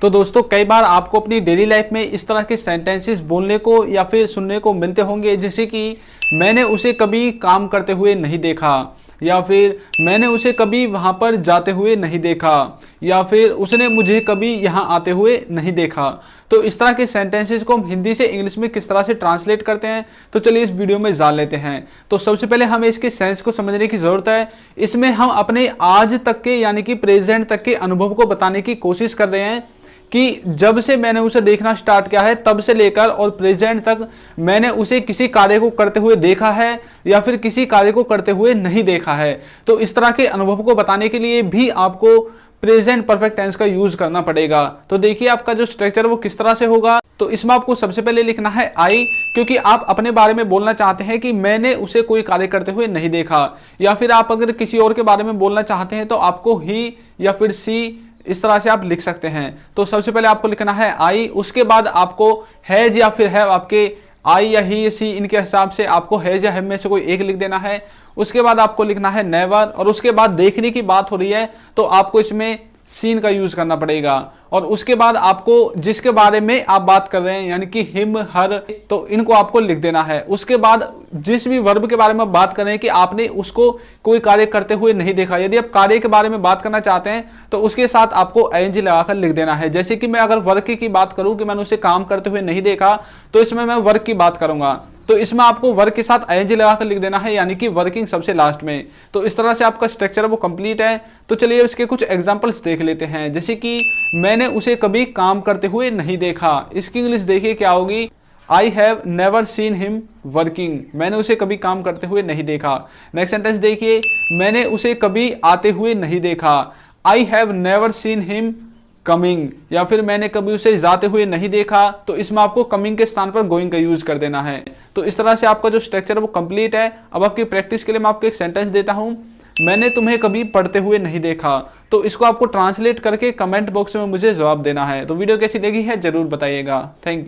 तो दोस्तों कई बार आपको अपनी डेली लाइफ में इस तरह के सेंटेंसेस बोलने को या फिर सुनने को मिलते होंगे, जैसे कि मैंने उसे कभी काम करते हुए नहीं देखा, या फिर मैंने उसे कभी वहाँ पर जाते हुए नहीं देखा, या फिर उसने मुझे कभी यहाँ आते हुए नहीं देखा। तो इस तरह के सेंटेंसेस को हम हिंदी से इंग्लिश में किस तरह से ट्रांसलेट करते हैं, तो चलिए इस वीडियो में जान लेते हैं। तो सबसे पहले हमें इसके सेंस को समझने की ज़रूरत है। इसमें हम अपने आज तक के यानी कि प्रेजेंट तक के अनुभव को बताने की कोशिश कर रहे हैं कि जब से मैंने उसे देखना स्टार्ट किया है तब से लेकर और प्रेजेंट तक मैंने उसे किसी कार्य को करते हुए देखा है या फिर किसी कार्य को करते हुए नहीं देखा है। तो इस तरह के अनुभव को बताने के लिए भी आपको प्रेजेंट परफेक्ट टेंस का यूज करना पड़ेगा। तो देखिए आपका जो स्ट्रक्चर वो किस तरह से होगा। तो इसमें आपको सबसे पहले लिखना है आई, क्योंकि आप अपने बारे में बोलना चाहते हैं कि मैंने उसे कोई कार्य करते हुए नहीं देखा, या फिर आप अगर किसी और के बारे में बोलना चाहते हैं तो आपको ही या फिर सी इस तरह से आप लिख सकते हैं। तो सबसे पहले आपको लिखना है आई, उसके बाद आपको हैज या फिर हैव, आपके आई या ही या सी इनके हिसाब से आपको हैज या हैव में से कोई एक लिख देना है। उसके बाद आपको लिखना है नेवर, और उसके बाद देखने की बात हो रही है तो आपको इसमें सीन का यूज करना पड़ेगा। और उसके बाद आपको जिसके बारे में आप बात कर रहे हैं यानी कि हिम हर, तो इनको आपको लिख देना है। उसके बाद जिस भी वर्ब के बारे में बात कर रहे हैं कि आपने उसको कोई कार्य करते हुए नहीं देखा, यदि आप कार्य के बारे में बात करना चाहते हैं तो उसके साथ आपको एनजी लगाकर लिख देना है। जैसे कि मैं अगर वर्क की बात करूं कि मैंने उसे काम करते हुए नहीं देखा, तो इसमें मैं वर्क की बात करूंगा, तो इसमें आपको वर्क के साथ आईएनजी लगाकर लिख देना है, यानी कि वर्किंग सबसे लास्ट में। तो इस तरह से आपका स्ट्रक्चर वो कंप्लीट है। तो चलिए इसके कुछ एग्जांपल्स देख लेते हैं। जैसे कि मैंने उसे कभी काम करते हुए नहीं देखा, इसकी इंग्लिश देखिए क्या होगी, I have never seen him working, मैंने उसे कभी काम करते हुए नहीं देखा। नेक्स्ट सेंटेंस देखिए, मैंने उसे कभी आते हुए नहीं देखा, I have never seen him coming, या फिर मैंने कभी उसे जाते हुए नहीं देखा, तो इसमें आपको कमिंग के स्थान पर गोइंग का यूज कर देना है। तो इस तरह से आपका जो स्ट्रक्चर है वो कंप्लीट है। अब आपकी प्रैक्टिस के लिए मैं आपको एक सेंटेंस देता हूं, मैंने तुम्हें कभी पढ़ते हुए नहीं देखा। तो इसको आपको ट्रांसलेट करके कमेंट बॉक्स में मुझे जवाब देना है। तो वीडियो कैसी लगी है जरूर बताइएगा। Thank you.